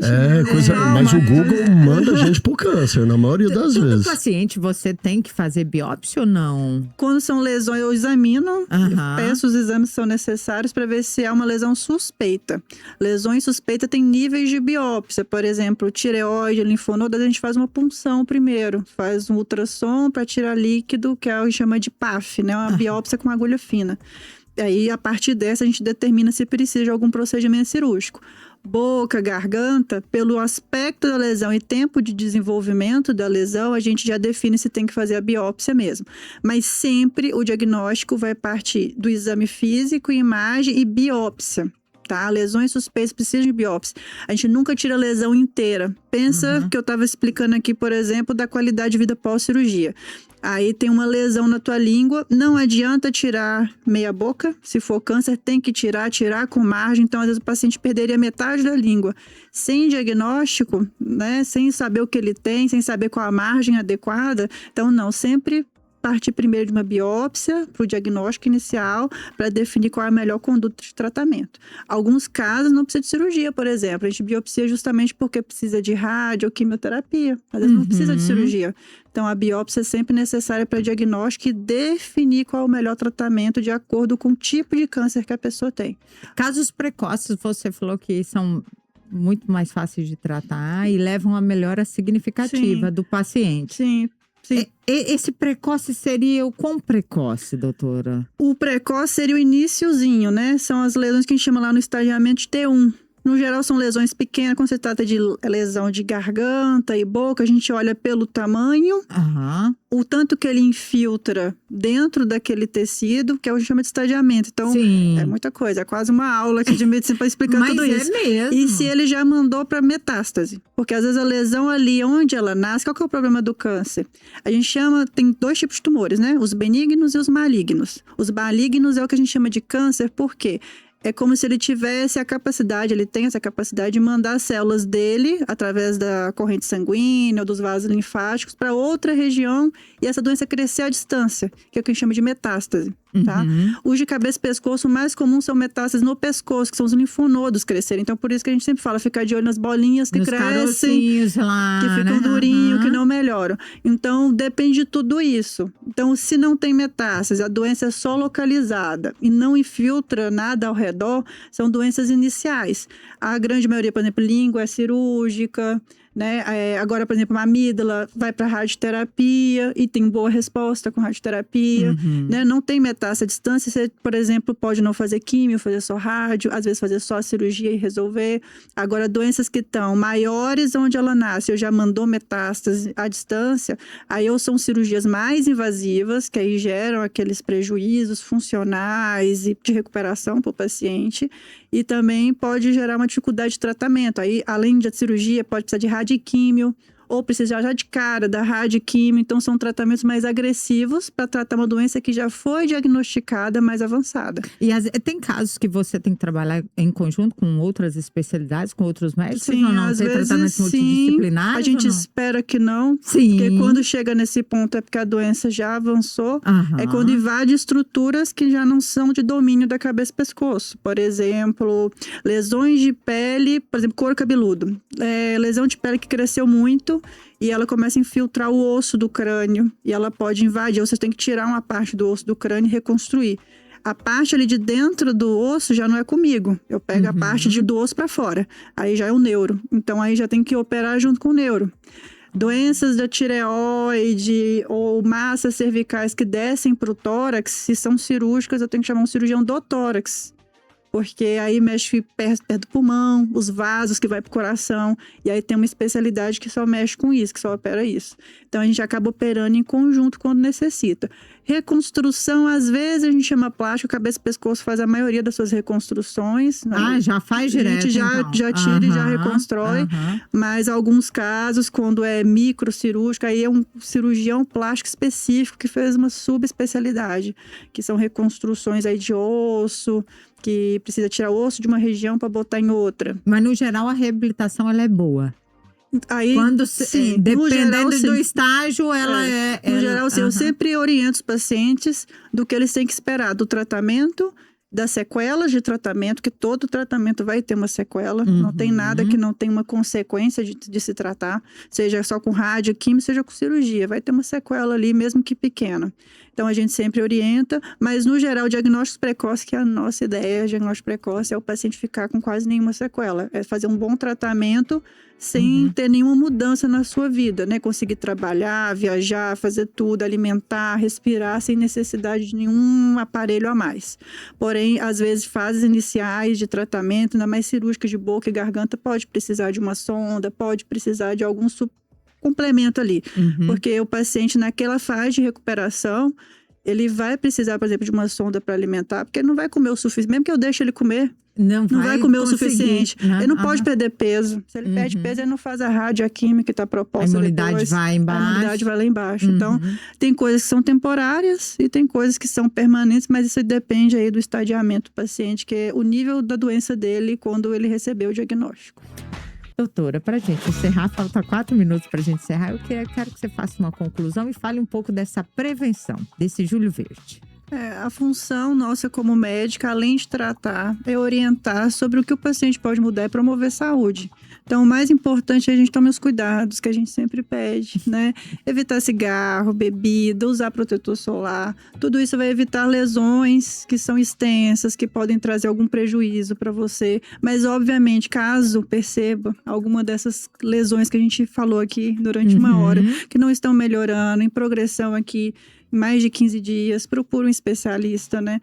Mas o Google manda a gente pro câncer, na maioria das vezes. Todo paciente, você tem que fazer biópsia ou não? Quando são lesões, eu examino, peço os exames que são necessários para ver se há uma lesão suspeita. Lesões suspeitas têm níveis de biópsia. Por exemplo, tireoide, linfonodo, a gente faz uma punção primeiro. Faz um ultrassom para tirar líquido, que a gente chama de PAF, né? Uma biópsia com agulha fina. Aí, a partir dessa, a gente determina se precisa de algum procedimento cirúrgico. Boca, garganta, pelo aspecto da lesão e tempo de desenvolvimento da lesão, a gente já define se tem que fazer a biópsia mesmo. Mas sempre o diagnóstico vai partir do exame físico, imagem e biópsia. Tá? Lesões suspeitas precisam de biópsia. A gente nunca tira a lesão inteira. Pensa que eu estava explicando aqui, por exemplo, da qualidade de vida pós-cirurgia. Aí tem uma lesão na tua língua, não adianta tirar meia boca. Se for câncer, tem que tirar com margem. Então, às vezes, o paciente perderia metade da língua. Sem diagnóstico, né? Sem saber o que ele tem, sem saber qual a margem adequada. Então, não, sempre partir primeiro de uma biópsia para o diagnóstico inicial, para definir qual é a melhor conduta de tratamento. Alguns casos não precisa de cirurgia, por exemplo. A gente biopsia justamente porque precisa de rádio ou quimioterapia. Às vezes não precisa de cirurgia. Então, a biópsia é sempre necessária para diagnóstico e definir qual é o melhor tratamento de acordo com o tipo de câncer que a pessoa tem. Casos precoces, você falou que são muito mais fáceis de tratar e levam a melhora significativa do paciente. Sim. Esse precoce seria o quão precoce, doutora? O precoce seria o iniciozinho, né? São as lesões que a gente chama lá no estadiamento de T1. No geral, são lesões pequenas. Quando se trata de lesão de garganta e boca, a gente olha pelo tamanho, o tanto que ele infiltra dentro daquele tecido, que é o que chama de estadiamento. Então, Sim. é muita coisa. É quase uma aula aqui de medicina para explicar tudo isso. Mas é mesmo. E se ele já mandou para metástase. Porque às vezes a lesão ali onde ela nasce, qual que é o problema do câncer? A gente chama, tem 2 tipos de tumores, né? Os benignos e os malignos. Os malignos é o que a gente chama de câncer, por quê? É como se ele tivesse a capacidade, ele tem essa capacidade de mandar as células dele, através da corrente sanguínea ou dos vasos linfáticos, para outra região e essa doença crescer à distância, que é o que a gente chama de metástase. Tá? Os de cabeça e pescoço, o mais comum são metástases no pescoço, que são os linfonodos crescerem. Então, por isso que a gente sempre fala, ficar de olho nas bolinhas que crescem, lá, que ficam durinho, que não melhoram. Então, depende de tudo isso. Então, se não tem metástase, a doença é só localizada e não infiltra nada ao redor, são doenças iniciais. A grande maioria, por exemplo, língua é cirúrgica, né? Agora, por exemplo, uma amígdala vai para radioterapia e tem boa resposta com radioterapia, né? Não tem metástase à distância, você, por exemplo, pode não fazer químio, fazer só rádio, às vezes fazer só a cirurgia e resolver. Agora, doenças que estão maiores onde ela nasce, ou já mandou metástase à distância, aí ou são cirurgias mais invasivas, que aí geram aqueles prejuízos funcionais e de recuperação para o paciente, e também pode gerar uma dificuldade de tratamento. Aí, além da cirurgia, pode precisar de radioquímio, ou precisar já de cara da radioquímio. Então, são tratamentos mais agressivos para tratar uma doença que já foi diagnosticada mais avançada. E tem casos que você tem que trabalhar em conjunto com outras especialidades, com outros médicos? Sim, ou não? às Tem vezes tratamentos multidisciplinares? A gente ou não? espera que não. Sim. Porque quando chega nesse ponto é porque a doença já avançou. É quando invade estruturas que já não são de domínio da cabeça e pescoço. Por exemplo, lesões de pele, por exemplo, couro cabeludo. Lesão de pele que cresceu muito e ela começa a infiltrar o osso do crânio e ela pode invadir. Ou você tem que tirar uma parte do osso do crânio e reconstruir. A parte ali de dentro do osso já não é comigo. Eu pego a parte do osso para fora. Aí já é o neuro. Então aí já tem que operar junto com o neuro. Doenças da tireoide ou massas cervicais que descem para o tórax, se são cirúrgicas, eu tenho que chamar um cirurgião do tórax. Porque aí mexe perto do pulmão, os vasos que vai pro coração. E aí tem uma especialidade que só mexe com isso, que só opera isso. Então a gente acaba operando em conjunto quando necessita. Reconstrução, às vezes a gente chama plástico, cabeça e pescoço faz a maioria das suas reconstruções. Já faz direto, a gente já tira e já reconstrói. Mas alguns casos, quando é microcirúrgico, aí é um cirurgião plástico específico que fez uma subespecialidade, que são reconstruções aí de osso, que precisa tirar o osso de uma região para botar em outra. Mas, no geral, a reabilitação ela é boa. Aí, sim, dependendo do estágio, ela é... No geral, sim. Eu sempre oriento os pacientes do que eles têm que esperar do tratamento, das sequelas de tratamento, que todo tratamento vai ter uma sequela. Não tem nada que não tenha uma consequência de se tratar, seja só com radioquímio, seja com cirurgia. Vai ter uma sequela ali, mesmo que pequena. Então, a gente sempre orienta, mas, no geral, o diagnóstico precoce, que é a nossa ideia, o diagnóstico precoce é o paciente ficar com quase nenhuma sequela. É fazer um bom tratamento sem ter nenhuma mudança na sua vida, né? Conseguir trabalhar, viajar, fazer tudo, alimentar, respirar, sem necessidade de nenhum aparelho a mais. Porém, às vezes, fases iniciais de tratamento, ainda mais cirúrgica de boca e garganta, pode precisar de uma sonda, pode precisar de algum complemento ali. Porque o paciente, naquela fase de recuperação, ele vai precisar, por exemplo, de uma sonda para alimentar, porque ele não vai comer o suficiente. Mesmo que eu deixe ele comer, não vai comer o suficiente. Ele não pode perder peso. Se ele perde peso, ele não faz a radioquímica que está proposta. A imunidade depois. vai embaixo. A imunidade vai lá embaixo. Então, tem coisas que são temporárias e tem coisas que são permanentes, mas isso depende aí do estadiamento do paciente, que é o nível da doença dele quando ele recebeu o diagnóstico. Doutora, para a gente encerrar, falta 4 minutos para a gente encerrar, eu quero que você faça uma conclusão e fale um pouco dessa prevenção, desse Julho Verde. A função nossa como médica, além de tratar, é orientar sobre o que o paciente pode mudar e promover saúde. Então, o mais importante é a gente tomar os cuidados que a gente sempre pede, né? Evitar cigarro, bebida, usar protetor solar. Tudo isso vai evitar lesões que são extensas, que podem trazer algum prejuízo para você. Mas, obviamente, caso perceba alguma dessas lesões que a gente falou aqui durante uma hora, que não estão melhorando, em progressão aqui, mais de 15 dias, procura um especialista, né?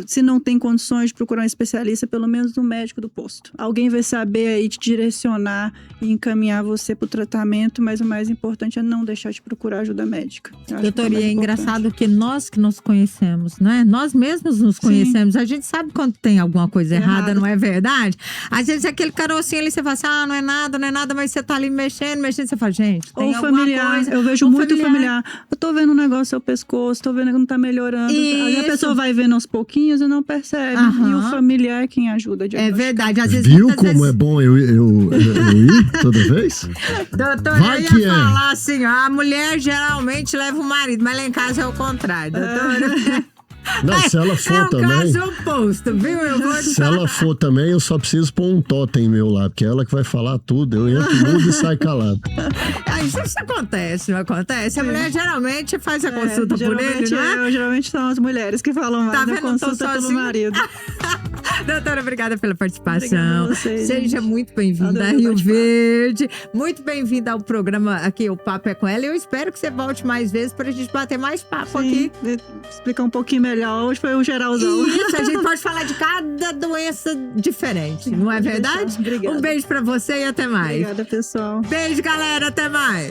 se não tem condições de procurar um especialista, pelo menos um médico do posto. Alguém vai saber aí te direcionar e encaminhar você para o tratamento, mas o mais importante é não deixar de procurar ajuda médica. Doutor, e é engraçado que nós que nos conhecemos, né? Nós mesmos nos conhecemos. A gente sabe quando tem alguma coisa errada, não é verdade? Às vezes aquele carocinho ali, você fala assim, não é nada, mas você tá ali mexendo, você fala, gente, tem ou familiar, coisa. eu vejo muito familiar. Eu tô vendo um negócio no seu pescoço, tô vendo que não tá melhorando. Aí a pessoa vai vendo aos pouquinhos e não percebe. E o familiar é quem ajuda a diagnosticar. É verdade. Às vezes, viu como é bom eu ir toda vez? Doutor, vai eu que ia falar assim, a mulher geralmente leva o marido, mas lá em casa é o contrário, doutora. Não, se ela for também. É um caso oposto, viu? Eu vou te Se ela for também, eu só preciso pôr um totem meu lá, porque é ela que vai falar tudo. Eu entro mudo e saio calado. Isso acontece, não acontece? A mulher geralmente faz a consulta por ele, não é? Geralmente são as mulheres que falam mais da consulta pelo marido. Doutora, obrigada pela participação. Vocês, seja muito bem-vinda a Rio Verde. Muito bem-vinda ao programa aqui, o Papo é com ela. Eu espero que você volte mais vezes pra gente bater mais papo aqui. Explicar um pouquinho melhor. Hoje foi o geralzão. Isso, a gente pode falar de cada doença diferente, não é verdade? Obrigada. Um beijo pra você e até mais. Obrigada, pessoal. Beijo, galera, até mais.